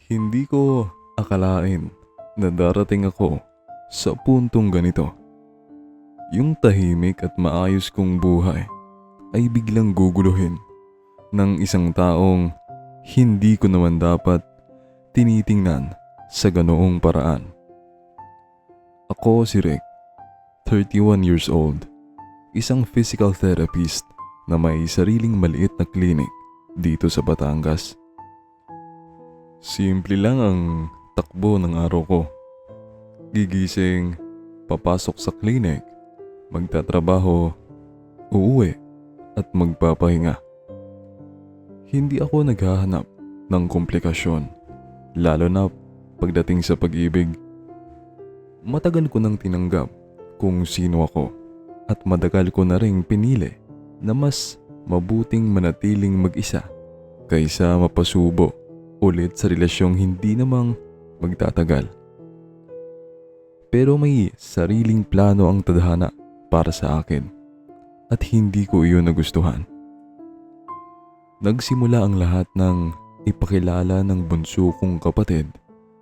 Hindi ko akalain na darating ako sa puntong ganito. Yung tahimik at maayos kong buhay ay biglang guguluhin ng isang taong hindi ko naman dapat tinitingnan sa ganoong paraan. Ako si Rick, 31 years old, isang physical therapist na may sariling maliit na clinic dito sa Batangas. Simple lang ang takbo ng araw ko. Gigising, papasok sa clinic, magtatrabaho, uuwi at magpapahinga. Hindi ako naghahanap ng komplikasyon, lalo na pagdating sa pag-ibig. Matagal ko nang tinanggap kung sino ako at matagal ko na ring pinili na mas mabuting manatiling mag-isa kaysa mapasubo ulit sa relasyong hindi namang magtatagal. Pero may sariling plano ang tadhana para sa akin at hindi ko iyon nagustuhan. Nagsimula ang lahat ng ipakilala ng bunso kong kapatid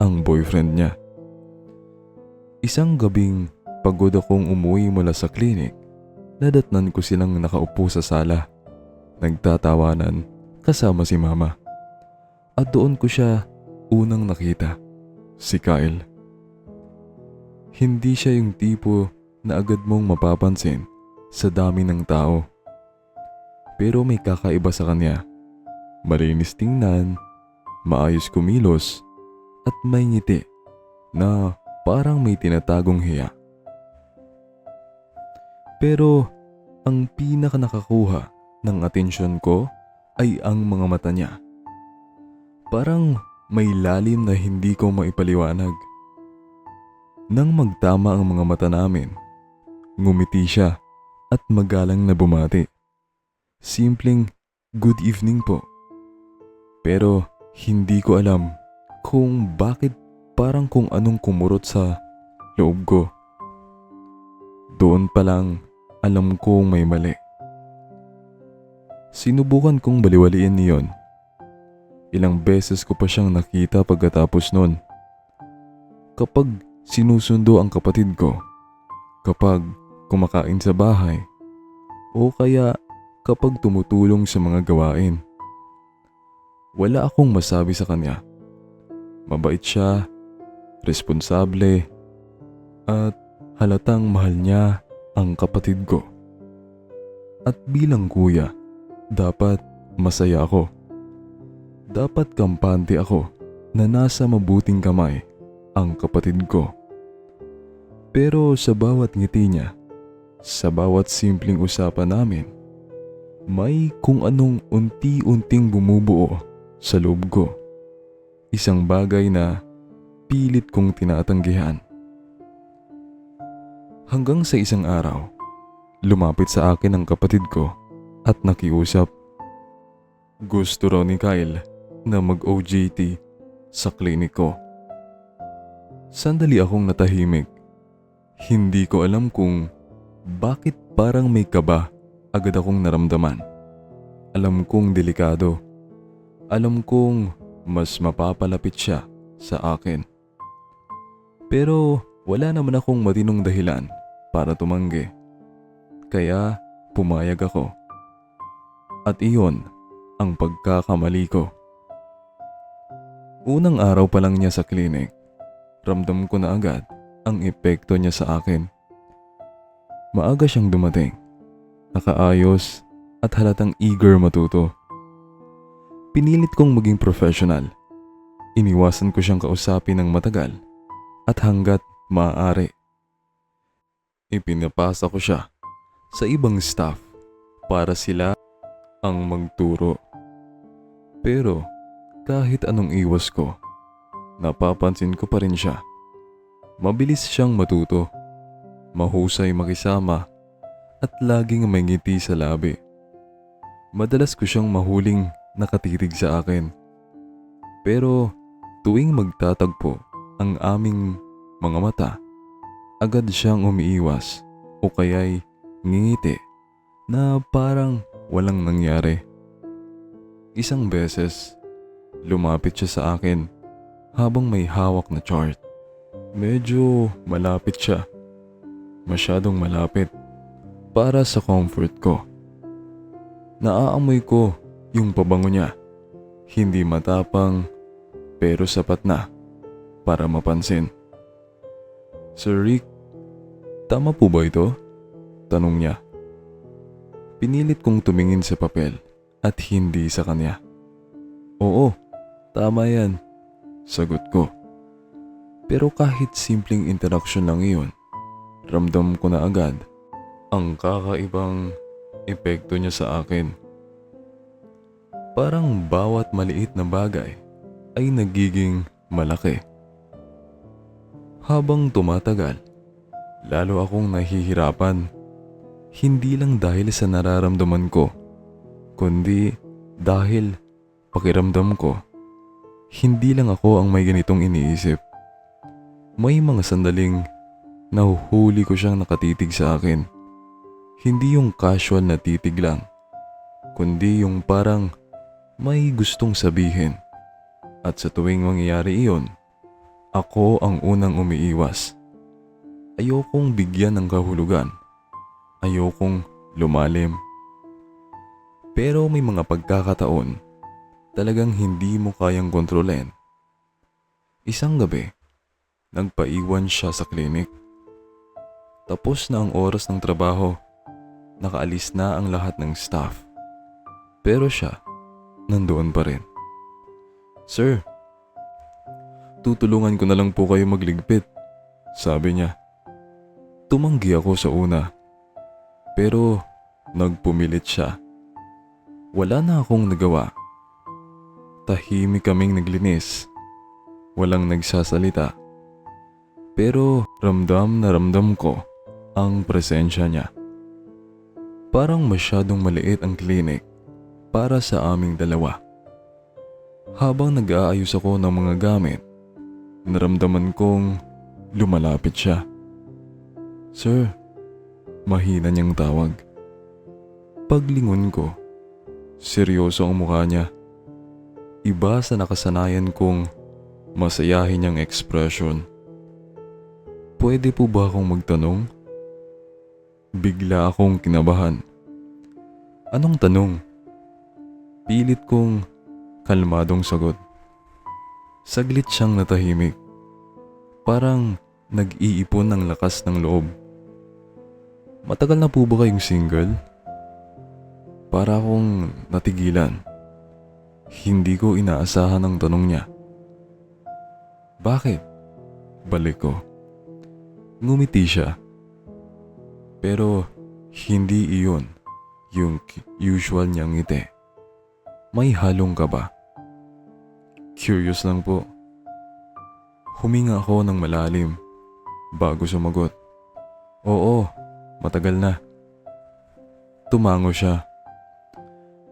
ang boyfriend niya. Isang gabing pagod akong umuwi mula sa klinik, nadatnan ko silang nakaupo sa sala, nagtatawanan kasama si mama. At doon ko siya unang nakita, si Kyle. Hindi siya yung tipo na agad mong mapapansin sa dami ng tao. Pero may kakaiba sa kanya. Malinis tingnan, maayos kumilos, at may ngiti na parang may tinatagong hiya. Pero ang pinaka nakakuha ng atensyon ko ay ang mga mata niya. Parang may lalim na hindi ko maipaliwanag. Nang magtama ang mga mata namin, ngumiti siya at magalang na bumati. Simpleng good evening po. Pero hindi ko alam kung bakit parang kung anong kumurot sa loob ko. Doon pa lang alam kong may mali. Sinubukan kong baliwaliin niyon. Ilang beses ko pa siyang nakita pagkatapos nun. Kapag sinusundo ang kapatid ko, kapag kumakain sa bahay, o kaya kapag tumutulong sa mga gawain. Wala akong masabi sa kanya. Mabait siya, responsable, at halatang mahal niya ang kapatid ko. At bilang kuya, dapat masaya ako. Dapat kampante ako na nasa mabuting kamay ang kapatid ko. Pero sa bawat ngiti niya, sa bawat simpleng usapan namin, may kung anong unti-unting bumubuo sa loob ko. Isang bagay na pilit kong tinatanggihan. Hanggang sa isang araw, lumapit sa akin ang kapatid ko at nakiusap. Gusto raw ni Kyle na mag-OJT sa klinik ko. Sandali akong natahimik. Hindi ko alam kung bakit parang may kaba agad akong naramdaman. Alam kong delikado. Alam kong mas mapapalapit siya sa akin. Pero wala naman akong matinong dahilan para tumanggi. Kaya pumayag ako. At iyon ang pagkakamali ko. Unang araw pa lang niya sa klinik, ramdam ko na agad ang epekto niya sa akin. Maaga siyang dumating, nakaayos at halatang eager matuto. Pinilit kong maging professional. Iniwasan ko siyang kausapin ng matagal at hanggat maaari. Ipinapasa ko siya sa ibang staff para sila ang magturo. Pero kahit anong iwas ko, napapansin ko pa rin siya. Mabilis siyang matuto, mahusay makisama at laging may ngiti sa labi. Madalas ko siyang mahuling nakatitig sa akin. Pero tuwing magtatagpo ang aming mga mata, agad siyang umiiwas o kaya'y ngingiti na parang walang nangyari. Isang beses, lumapit siya sa akin habang may hawak na chart. Medyo malapit siya. Masyadong malapit para sa comfort ko. Naaamoy ko yung pabango niya. Hindi matapang pero sapat na para mapansin. Sir Rick, tama po ba ito? Tanong niya. Pinilit kong tumingin sa papel at hindi sa kanya. Oo, tama yan. Sagot ko. Pero kahit simpleng interaksyon lang iyon, ramdam ko na agad ang kakaibang epekto niya sa akin. Parang bawat maliit na bagay ay nagiging malaki. Habang tumatagal, lalo akong nahihirapan. Hindi lang dahil sa nararamdaman ko, kundi dahil pakiramdam ko, hindi lang ako ang may ganitong iniisip. May mga sandaling nahuhuli ko siyang nakatitig sa akin. Hindi yung casual na titig lang, kundi yung parang may gustong sabihin. At sa tuwing mangyayari iyon, ako ang unang umiiwas. Ayokong bigyan ng kahulugan. Ayokong lumalim. Pero may mga pagkakataon, talagang hindi mo kayang kontrolin. Isang gabi, nagpaiwan siya sa klinik. Tapos na ang oras ng trabaho, nakaalis na ang lahat ng staff. Pero siya, nandoon pa rin. Sir, tutulungan ko na lang po kayo magligpit, sabi niya. Tumanggi ako sa una. Pero nagpumilit siya. Wala na akong nagawa. Tahimik kaming naglinis. Walang nagsasalita. Pero ramdam na ramdam ko ang presensya niya. Parang masyadong maliit ang klinik para sa aming dalawa. Habang nag-aayos ako ng mga gamit, naramdaman kong lumalapit siya. Sir, mahina niyang tawag. Paglingon ko, seryoso ang mukha niya. Iba sa nakasanayan kong masayahin niyang ekspresyon. Pwede po ba akong magtanong? Bigla akong kinabahan. Anong tanong? Pilit kong kalmadong sagot. Saglit siyang natahimik. Parang nag-iipon ng lakas ng loob. Matagal na po ba kayong single? Para akong natigilan. Hindi ko inaasahan ang tanong niya. Bakit? Balik ko. Ngumiti siya. Pero hindi iyon yung usual niyang ngiti. May halong kaba. Curious lang po. Huminga ako ng malalim bago sumagot. Oo, matagal na. Tumango siya.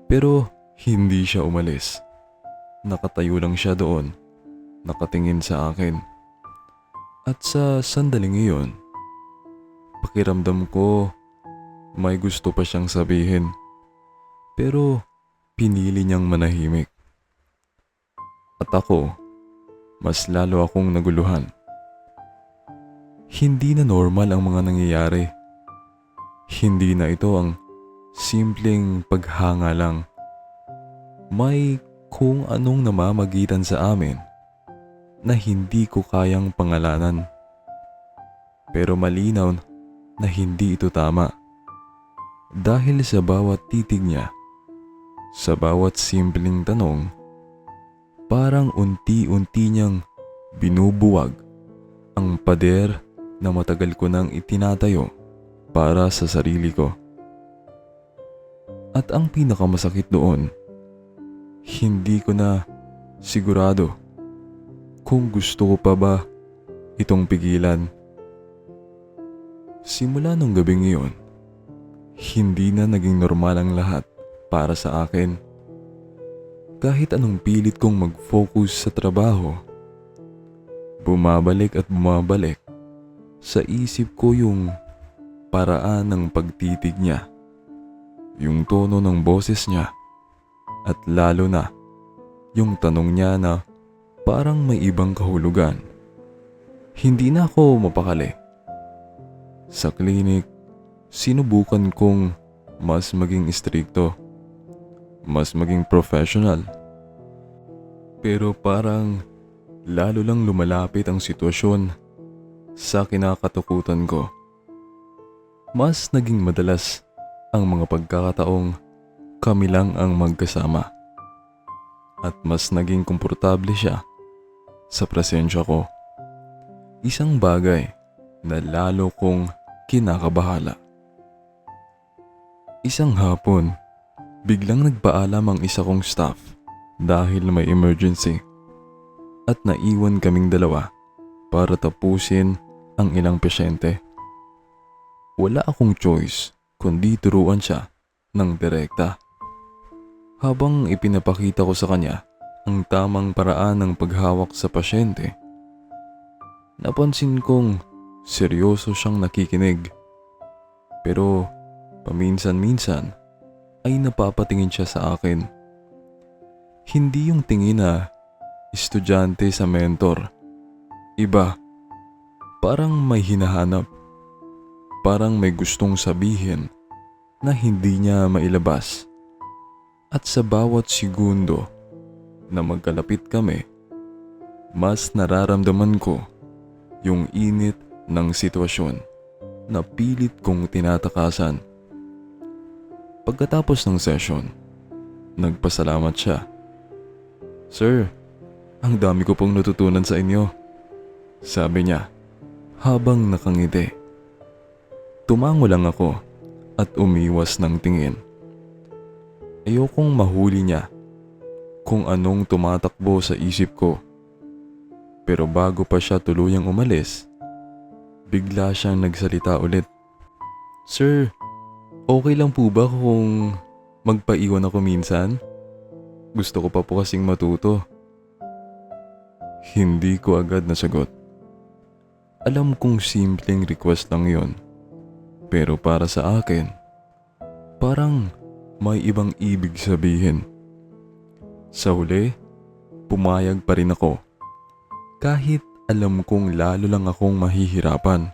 Pero hindi siya umalis. Nakatayo lang siya doon, nakatingin sa akin. At sa sandaling iyon, pakiramdam ko may gusto pa siyang sabihin. Pero pinili niyang manahimik. At ako, mas lalo akong naguluhan. Hindi na normal ang mga nangyayari. Hindi na ito ang simpleng paghanga lang. May kung anong namamagitan sa amin na hindi ko kayang pangalanan. Pero malinaw na hindi ito tama. Dahil sa bawat titig niya, sa bawat simpleng tanong, parang unti-unti niyang binubuwag ang pader na matagal ko nang itinatayo para sa sarili ko. At ang pinakamasakit doon, hindi ko na sigurado kung gusto ko pa ba itong pigilan. Simula nung gabing iyon, hindi na naging normal ang lahat para sa akin. Kahit anong pilit kong mag-focus sa trabaho, bumabalik at bumabalik sa isip ko yung paraan ng pagtitig niya, yung tono ng boses niya, at lalo na yung tanong niya na parang may ibang kahulugan. Hindi na ako mapakali. Sa klinik, sinubukan kong mas maging istrikto, mas maging professional. Pero parang lalo lang lumalapit ang sitwasyon sa kinakatakutan ko. Mas naging madalas ang mga pagkakataong kami lang ang magkasama. At mas naging komportable siya sa presensya ko. Isang bagay na lalo kong kinakabahala. Isang hapon, biglang nagpaalam ang isa kong staff dahil may emergency at naiwan kaming dalawa para tapusin ang ilang pasyente. Wala akong choice kundi turuan siya ng direkta. Habang ipinapakita ko sa kanya ang tamang paraan ng paghawak sa pasyente, napansin kong seryoso siyang nakikinig. Pero paminsan-minsan ay napapatingin siya sa akin. Hindi yung tingin na estudyante sa mentor. Iba, parang may hinahanap. Parang may gustong sabihin na hindi niya mailabas. At sa bawat segundo na magkalapit kami, mas nararamdaman ko yung init ng sitwasyon na pilit kong tinatakasan. Pagkatapos ng session, nagpasalamat siya. "Sir, ang dami ko pong natutunan sa inyo," sabi niya habang nakangiti. Tumango lang ako at umiwas ng tingin. Ayokong mahuli niya kung anong tumatakbo sa isip ko. Pero bago pa siya tuluyang umalis, bigla siyang nagsalita ulit. "Sir, okay lang po ba kung magpaiwan ako minsan? Gusto ko pa po kasing matuto." Hindi ko agad nasagot. Alam kong simpleng request lang yon. Pero para sa akin, parang may ibang ibig sabihin. Sa huli, pumayag pa rin ako. Kahit alam kong lalo lang akong mahihirapan.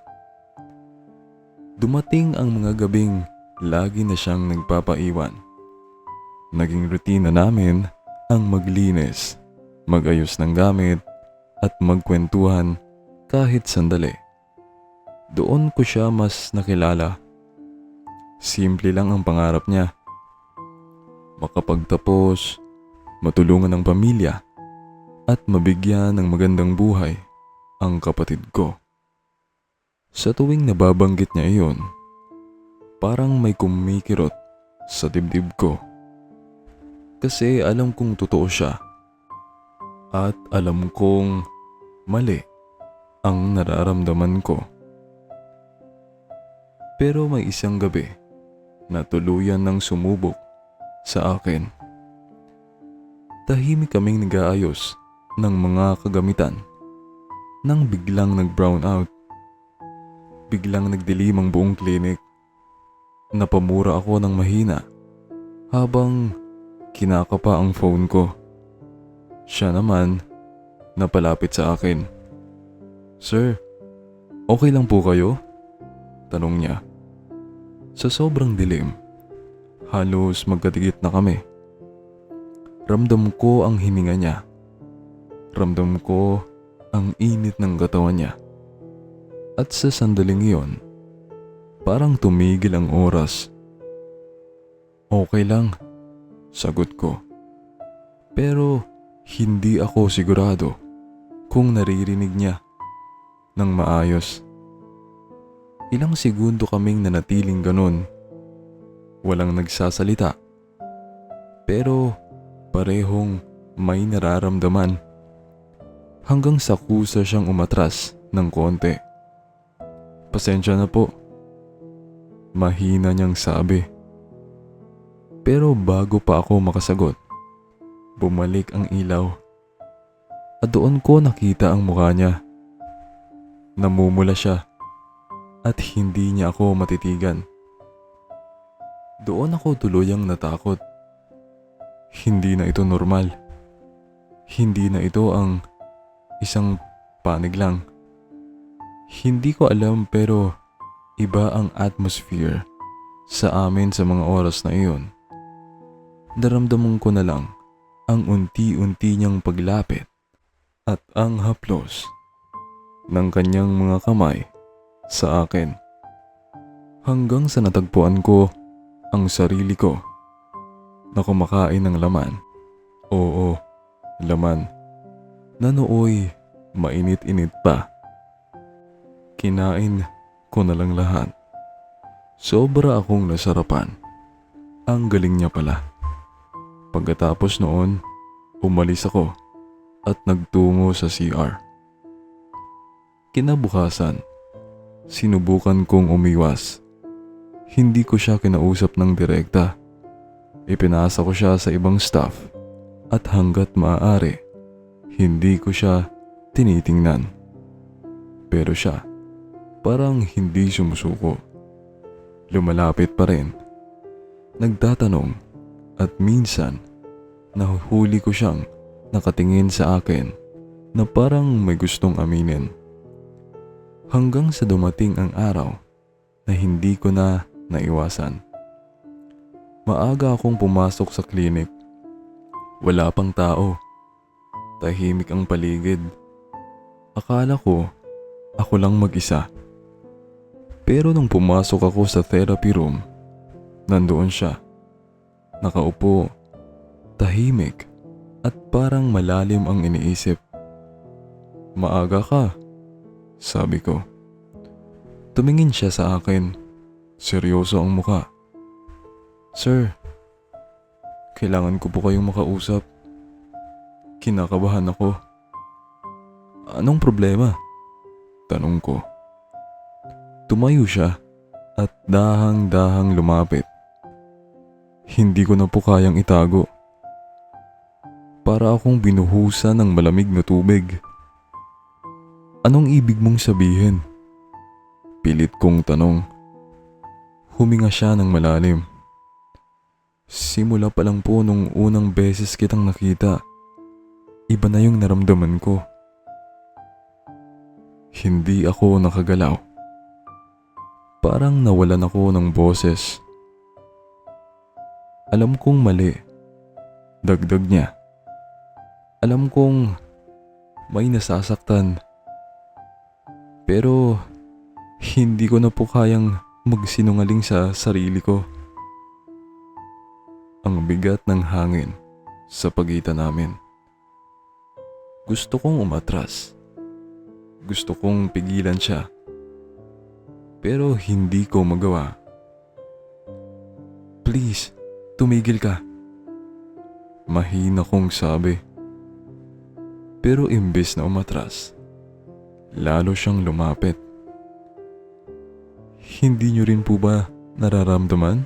Dumating ang mga gabing lagi na siyang nagpapaiwan. Naging rutina namin ang maglinis, magayos ng gamit at magkwentuhan kahit sandali. Doon ko siya mas nakilala. Simple lang ang pangarap niya. Makapagtapos, matulungan ng pamilya, at mabigyan ng magandang buhay ang kapatid ko. Sa tuwing nababanggit niya iyon, parang may kumikirot sa dibdib ko. Kasi alam kong totoo siya. At alam kong mali ang nararamdaman ko. Pero may isang gabi na tuluyan ng sumubok sa akin. Tahimik kaming nag-aayos ng mga kagamitan nang biglang nag-brown out. Biglang nagdilim ang buong klinik. Napamura ako ng mahina habang kinakapa ang phone ko. Siya naman napalapit sa akin. "Sir, okay lang po kayo?" tanong niya. Sa sobrang dilim, halos magkadikit na kami. Ramdam ko ang hininga niya. Ramdam ko ang init ng katawan niya. At sa sandaling iyon, parang tumigil ang oras. "Okay lang," sagot ko. Pero hindi ako sigurado kung naririnig niya ng maayos. Ilang segundo kaming nanatiling ganun. Walang nagsasalita. Pero parehong may nararamdaman. Hanggang sa kusa siyang umatras ng konti. "Pasensya na po," mahina niyang sabi. Pero bago pa ako makasagot, bumalik ang ilaw. At doon ko nakita ang mukha niya. Namumula siya. At hindi niya ako matitigan. Doon ako tuluyang natakot. Hindi na ito normal. Hindi na ito ang isang panig lang. Hindi ko alam pero iba ang atmosphere sa amin sa mga oras na iyon. Naramdaman ko na lang ang unti-unti niyang paglapit at ang haplos ng kanyang mga kamay sa akin. Hanggang sa natagpuan ko ang sarili ko na kumakain ng laman. Oo, laman na nooy mainit-init pa. Kinain ko na lang lahat. Sobra akong nasarapan. Ang galing niya pala. Pagkatapos noon, umalis ako at nagtungo sa CR. Kinabukasan, sinubukan kong umiwas. Hindi ko siya kinausap ng direkta. Ipinasa ko siya sa ibang staff at hanggat maaari, hindi ko siya tinitingnan. Pero siya, parang hindi sumusuko. Lumalapit pa rin. Nagtatanong at minsan, nahuhuli ko siyang nakatingin sa akin na parang may gustong aminin. Hanggang sa dumating ang araw na hindi ko na naiwasan. Maaga akong pumasok sa klinik. Wala pang tao. Tahimik ang paligid. Akala ko, ako lang mag-isa. Pero nung pumasok ako sa therapy room, nandoon siya. Nakaupo, tahimik, at parang malalim ang iniisip. Maaga ka, sabi ko. Tumingin siya sa akin. Seryoso ang muka. Sir, kailangan ko po kayong makausap. Kinakabahan ako. Anong problema? Tanong ko. Tumayo siya at dahang-dahang lumapit. Hindi ko na po kayang itago. Para akong binuhusan ng malamig na tubig. Anong ibig mong sabihin? Pilit kong tanong. Huminga siya ng malalim. Simula pa lang po nung unang beses kitang nakita, iba na yung naramdaman ko. Hindi ako nakagalaw. Parang nawalan ako ng boses. Alam kong mali. Dagdag niya. Alam kong may nasasaktan. Pero hindi ko na po kayang magsinungaling sa sarili ko. Ang bigat ng hangin sa pagitan namin. Gusto kong umatras. Gusto kong pigilan siya. Pero hindi ko magawa. Please, tumigil ka. Mahina kong sabi. Pero imbes na umatras, lalo siyang lumapit. Hindi niyo rin po ba nararamdaman?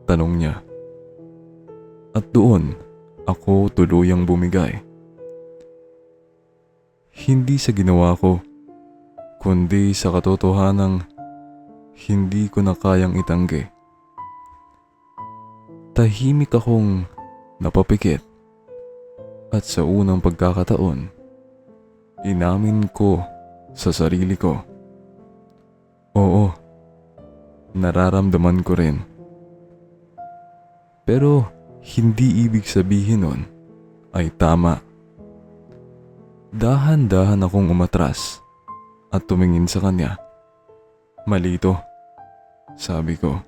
Tanong niya. At doon, ako tuluyang bumigay. Hindi sa ginawa ko, kundi sa katotohanang hindi ko na kayang itanggi. Tahimik akong napapikit at sa unang pagkakataon, inamin ko sa sarili ko. Oo, nararamdaman ko rin. Pero hindi ibig sabihin nun ay tama. Dahan-dahan akong umatras at tumingin sa kanya. Mali to, sabi ko.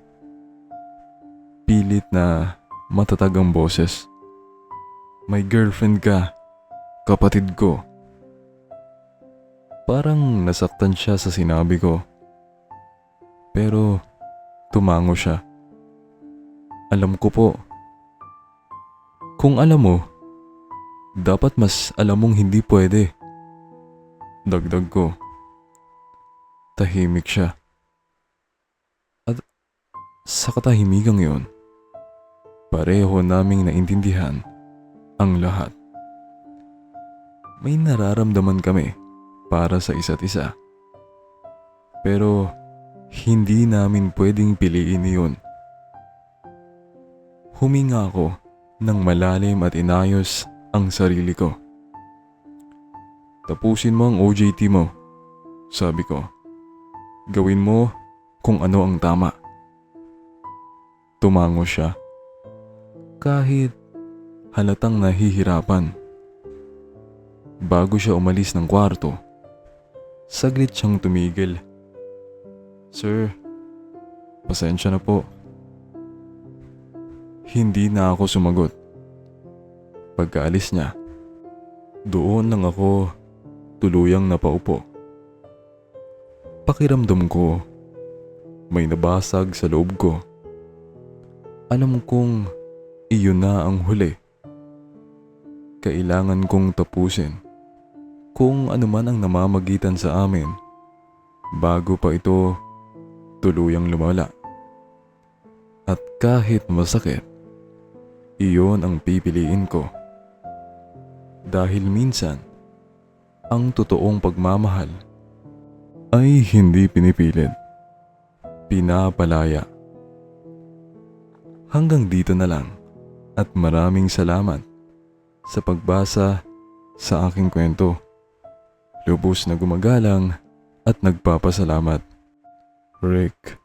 Pilit na matatag ang boses. May girlfriend ka, kapatid ko. Parang nasaktan siya sa sinabi ko. Pero tumango siya. Alam ko po. Kung alam mo, dapat mas alam mong hindi pwede. Dagdag ko. Tahimik siya. At sa katahimigang yon, pareho naming naintindihan ang lahat. May nararamdaman kami para sa isa't isa. Pero hindi namin pwedeng piliin iyon. Huminga ako ng malalim at inayos ang sarili ko. Tapusin mo ang OJT mo, sabi ko. Gawin mo kung ano ang tama. Tumango siya. Kahit halatang nahihirapan. Bago siya umalis ng kwarto, saglit siyang tumigil. Sir, pasensya na po. Hindi na ako sumagot. Pagkaalis niya, doon lang ako tuluyang napaupo. Pakiramdam ko, may nabasag sa loob ko. Alam kong iyon na ang huli. Kailangan kong tapusin kung ano man ang namamagitan sa amin bago pa ito tuluyang lumala. At kahit masakit, iyon ang pipiliin ko. Dahil minsan, ang totoong pagmamahal ay hindi pinipilit, pinapalaya. Hanggang dito na lang at maraming salamat sa pagbasa sa aking kwento. Lubos na gumagalang at nagpapasalamat. Rick.